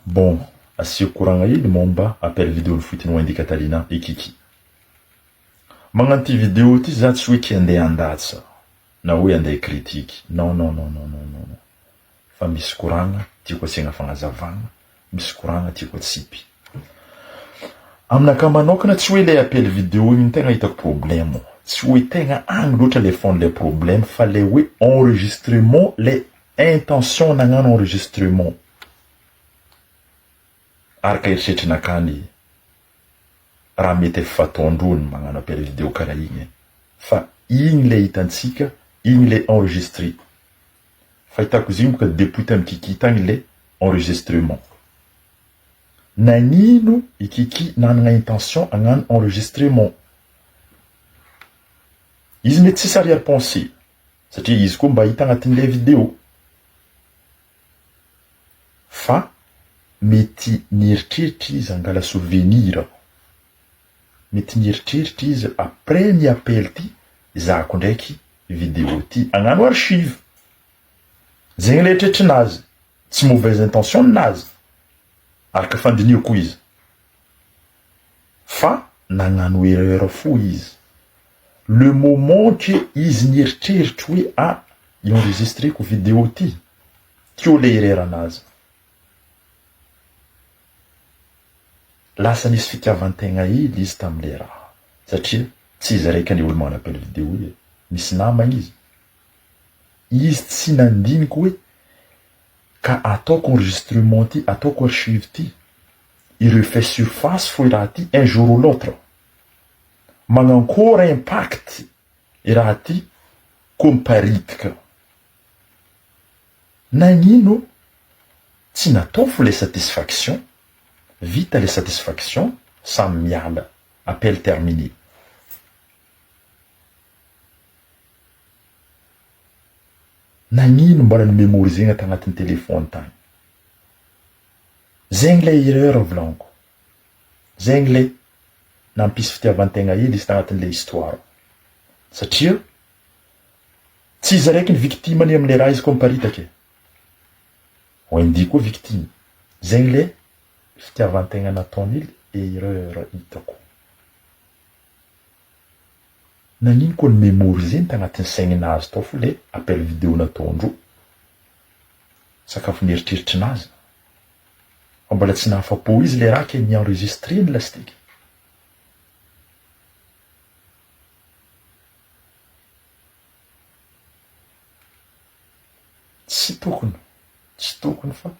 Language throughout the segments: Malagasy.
Bon, asio koragna hely momba appel vidéo ny foitinoandy Catalina i Kiki. Magnano ty vidéo ty za tsy hoe ki andeha andatsa na hoe andeha kritiky. Non. Fa misy koragna tiako asiagna fagnazavagna, misy koragna tiako atsipy. Aminaka manokana tsy hoe le appel vidéo igny tegna hitako problème. Tsy hoe tegna agny loatra le fond le problème fa le hoe enregistrement, le intention nagnano enregistrement. Araka eritreritrinakany raha mety efa fataondrony magnano appel vidéo karaha igny. Fa igny le hitantsika, igny le enregistré. Fa hitako izy igny boka depuis tamy Kiki tagny le enregistrement. Nagnino i Kiki nanagna intention hagnano enregistrement. Izy mety tsisy arrière-pensée satria izy koa mba hita agnatin'le vidéo. Fa mety nieritreritra izy angala souvenir. Mety nieritreritra izy après ny appel ty zako ndraiky vidéo ty agnano archive. Zegny le eritreritrin'azy, tsy mauvaise intention ninazy. Araka fandiniako izy. Fa nagnano erreur fo izy. Le moment que izy nieritreritra hoe enregistreko vidéo ty, tio le erreur anazy. Lasa nisy fitiavantegna hely izy tamile raha. Satria tsy izy raiky ane olo magnano appel vidéo i, misy namagny izy. Izy tsy nandiniky hoe ka ataoko enregistrement ty, ataoko archive ty, i refait surface fo i raha ty un jour ou l'autre. Magnankora impact i raha ty komparitika. Nagnino tsy natao fo le satisfaction, vita le satisfaction, samy miala, appel terminé. Nagnino mbola nimémorisegna tagnatin'ny téléphone tagny. Zegny le erreur volanko. Zegny le nampisy fitiavantegna hely izy tagnatin'le histoire. Satria tsy izy raiky ny victime any am'le raha izy komparitake. Hoendy koa victime. Zegny le fitiavantegna nataony hely erreur hitako. Nagnino koa ny mémoriseny tagnatin'ny saignin'azy tao fo le appel vidéo nataondro. Sakafo nieritreritrin'azy. Fa mbola tsy nahafapo izy le raha ke ni-enregistré ny lastiky. Tsy tokony fa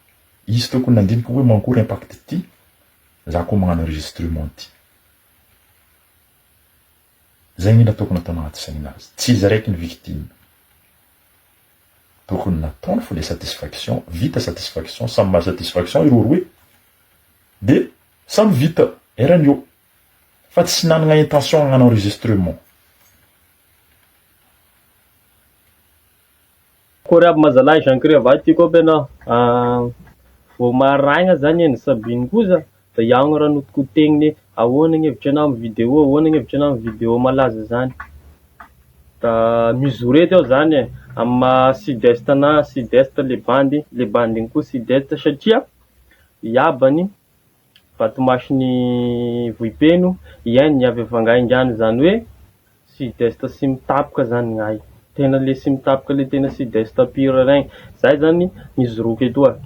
izy tokony nandiniky hoe mankory impact ty, za koa magnano enregistrement ty. Zegny nataoko natao agnaty saignin'azy. Tsy izy raiky ny victime. Tokony nataony fo le satisfaction, vita satisfaction, samy maha satisfaction ireo roe, de samy vita, eran'io. Fa tsy nanagna intention hagnano enregistrement. Kory aby mazalahy Jean-Cré avy koa bena vao maraigna zany eny Sabiny koza da iaho raha notikotegniny ahoana ny hevitra anao amin'ny vidéo, ahoana ny hevitra anao amin'ny vidéo malaza zany. Da mizoreto aho zany amma sud-est na sud-est le bandy igny koa sud-est satria iabany Vatomasiny Vohipeno iainy niavy Vangaingany zany hoe sud-est sy mitapoka zany gn'ay. Tena le sy mitapoka le tena sud-est pire regny. Zay zany nizoroky etoa.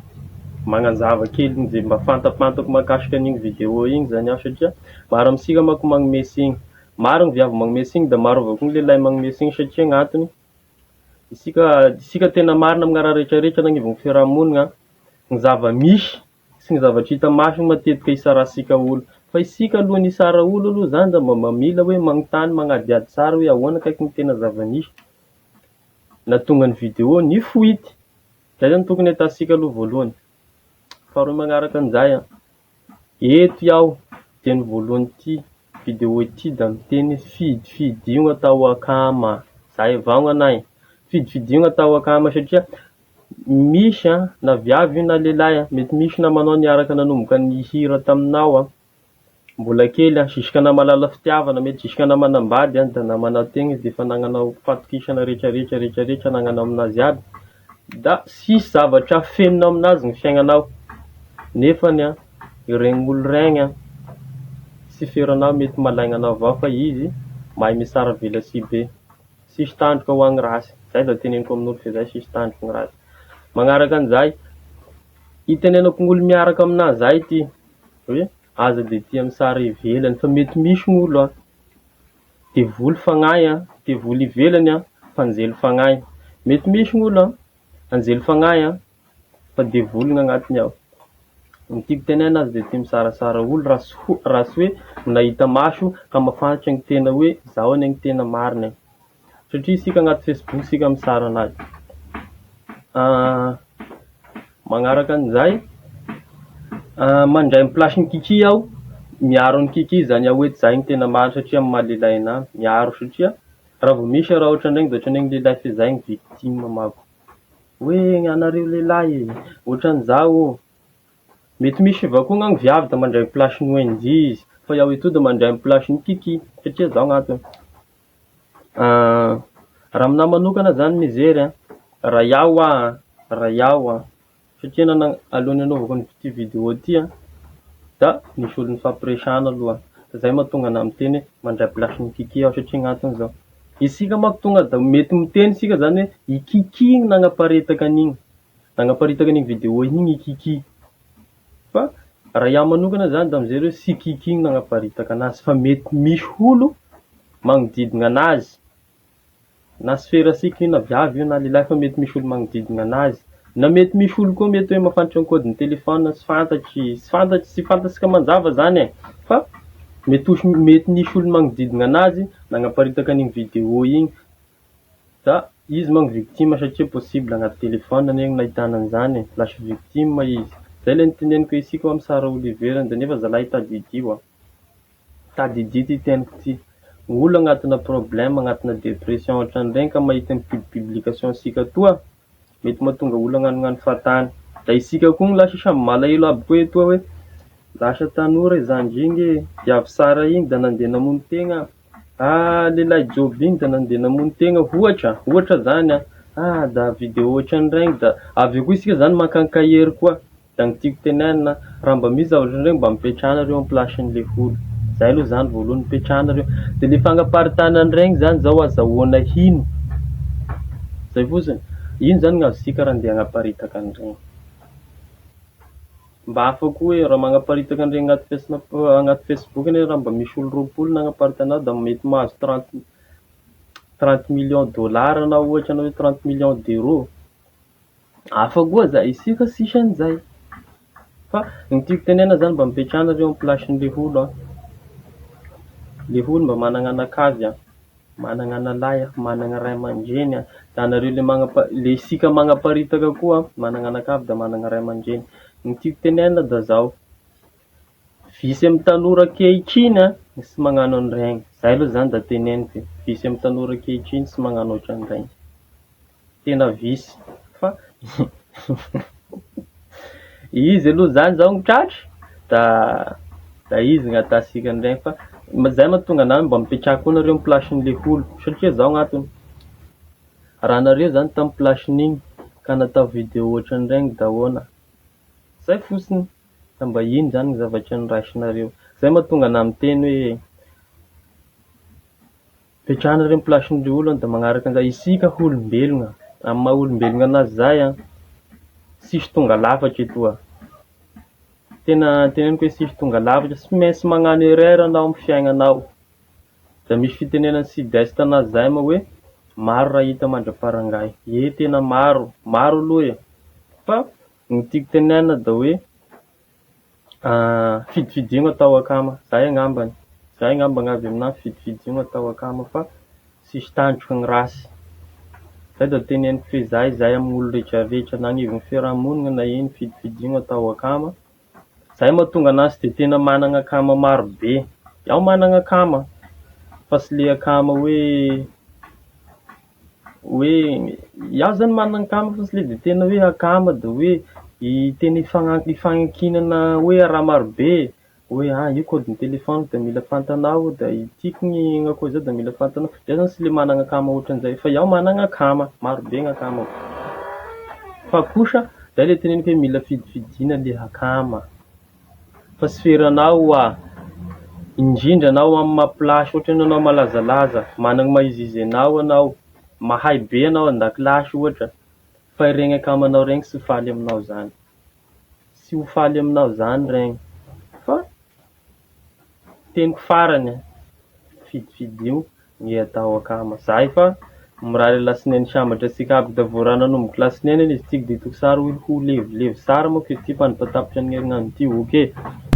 Magnanjava kely nje mba fantapantako makasika an'igny vidéo igny zany aho satria maro amsika manko magnomesy igny. Maro ny viavy magnomesy igny da maro avao koa ny lehilahy magnomesy igny satria gn'antony isika tena marina amina raha rehetrarehetra nagnivon'ny fiarahamonina ny zava-misy sy ny zavatry hita maso matetika isarasika olo. Fa isika aloha ny isara olo aloha zany da mamila hoe magnontany magnadiady tsara hoe ahoana kaiky ny tena zava-misy. Na tonga ny vidéo ny foity. Zay zany tokony atatsika aloha voalohany. Faharoa magnaraka an'izay eto iaho teny voalohany ty vidéo ty da miteny fidiogna atao akama. Zay avao gn'anay. Fidiogna atao akama satria misy na viavy na lehilahy mety misy namanao niaraka nanomboka ny hira taminao mbola kely juska namalala fitiavana mety juska namanambady da namanao tegna izy efa nagnanao fatokisana rehetrarehetra nagnanao aminazy aby da sisy zavatra fenonao aminazy ny fiaignanao. nefany a regny olo regny a tsy feranao mety malaigna anao avao fa izy mahay mitsara velatsihy be, sisy tandroka ho agny rasy. Zay da teneniko amin'olo fezay sisy tandroka gny rasy. Magnaraka an'izay, itenenako gn'olo miaraka aminahy zay ty hoe aza de tia mitsara ivelany fa mety misy gn'olo a de voly fagnahy a, de voly ivelany a fa anjely fagnahy. Mety misy gn'olo a anjely fagnahy a fa de voly gn'agnatiny ao. Ny tiako tenena azy de tia misarasara olo raha tsy hoe nahita maso ka mahafantatra gny tena hoe zao ane gny tena marina. Satria isika agnaty Facebook sika mitsara anazy. Magnaraka an'izay, mandray amy plasin'ny Kiki aho, miaro an'i Kiki zany aho hoe zay gny tena marina satria amy maha lehilahy anahy, miaro satria raha vao misy raha ohatran'iregny de ohatran'iregny lehilahy fezay gny victime manko. Hoe anareo lehilahy ohatran'izao mety misy avao koa gn'agny viavy da mandray plasin'ny ONG izy, fa iaho eto da mandray amy plasin'ny Kiki satria zao gn'antony. Raha aminahy manokana zany mizery raha iaho satria alohan'ny anaovako ty vidéo ty da nisy olo nifampiresahana aloha, zay mahatonga anahy miteny hoe mandray plasin'ny Kiki aho satria gn'antony zao, isika manko tonga da mety miteny sika zany hoe i Kiki igny nagnaparitaka an'igny vidéo igny i Kiki. Fa raha iaho manokana zany da mijery hoe tsy Kiki igny nagnaparitaka anazy fa mety misy olo magnodidina anazy, na tsy feratsiky na viavy io na lehilahy fa mety misy olo magnodidina anazy, na mety misy olo koa mety hoe mahafantatra ny code-ny telefôniny tsy fantatsika manjava zany fa mety nisy olo magnodidina anazy nagnaparitaka an'igny vidéo igny da izy manko victime satria possible agnaty telefôniny regny nahitana an'izany lasa victime izy. Zay le niteneniko isika hoe mitsara olo ivelany da nefa zalahy tadidio tadidio ty teniko ty. Olo agnatina problème, agnatina dépression ohatran'iregny ka mahita ny publication sika toa mety mahatonga olo agnanognano fahatany. Da isika koa gny lasa samby malahelo aby koa etoa hoe lasa tanora zandry igny viavy tsara igny da nandeha namono tegna, lehilahy joby igny da nandeha namono tegna ohatra zany da vidéo ohatran'iregny da avy eo koa isika zany mankagny koa. Da gny tiako tenenina raha mba misy zavatra regny mba mipetrahanareo amy plasin'le olo. Zay aloha zany voalohany mipetrahanareo. De le fagnaparitana an'iregny zany zao azahoana ino? Zay fotsiny, ino zany gn'azontsika raha andeha hagnaparitaka an'iregny? Mba afaky hoe raha magnaparitaka an'iregny agnaty Facebook ane raha mba misy olo 20 nagnaparita anao da mety mahazo 30 millions dollars na ohatra na hoe 30 millions d'euros. Afa koa zay isika sisy an'izay. Fa gny tiako tenena zany mba mipetrahanareo amy plasin'le olo le olo mba managna anakavy managna analahy managna ray aman-dreny da anareo le isika magnaparitaka koa managna anakavy da managna ray aman-dreny. Gny tiako tenena da zao, visy amy tanora ankehitriny tsy magnano an'iregny. Zay aloha zany da teneniko, visy amy tanora ankehitriny tsy magnano ohatran'iregny. Tena visy fa izy aloha zany zao gny tratry da izy gn'atasika an'iregny fa zay mahatonga anahy mba mipetraha koa nareo amy plasin'le olo satria zao gn'antony, raha nareo zany tamy plasin'igny ka natao vidéo ohatran'iregny da ahoana? Zay fotsiny, da mba ino zany gny zavatry noraisinareo? Zay mahatonga anahy miteny hoe petrahanareo amy plasin'le olo da magnaraka an'izay isika olombelogna amy maha olombelogna anazy zay sisy tonga lafatra etoa. Tena teneniko hoe sisy tonga lafatra, tsy maintsy magnano erreur anao amy fiaignanao. Da misy fitenenan'ny sud-est anazy zay moa hoe maro raha hita mandraparangahy. Tena maro aloha fa gny tiako tenena da hoe fidifidiagna atao akama. Zay angamba gn'avy aminahy, fidifidiagna atao akama fa sisy tandroka gny rasy. Zay da teneniko fezay zay amy olo rehetrarehetra na agnivon'ny fiarahamonina na ino, fidifidiagna atao akama. Zay mahatonga anahy tsy de tena managna akama maro be. Iaho managna akama fa tsy le akama hoe iaho zany managna akama fa tsy le de tena hoe akama da hoe tena ifagnankinana hoe raha maro be hoe io code-ny telefôniko da mila fantanao, da itiky gny akoho zao da mila fantanao. Iaho zany tsy le managna akama ohatran'izay fa iaho managna akama, maro be gn'akama. Fa kosa zay le teneniko hoe mila fidifidiana le akama. fa tsy feranao indrindra anao amin'ny mampilasy ohatra ny anao malazalaza managny maizizy anao mahay be anao an-dakilasy ohatra fa ireny akamanao regny tsy faly aminao zany, tsy ho faly aminao zany regny fa teniko farany fidifidio ny atao akama zay fa mirary lasinainy sambatra antsika aby da voa nanomboky lasinainy izy tsy de tokosary ho levilevy sara moa ke ty mpanapatapitra ny herinandro ty ok.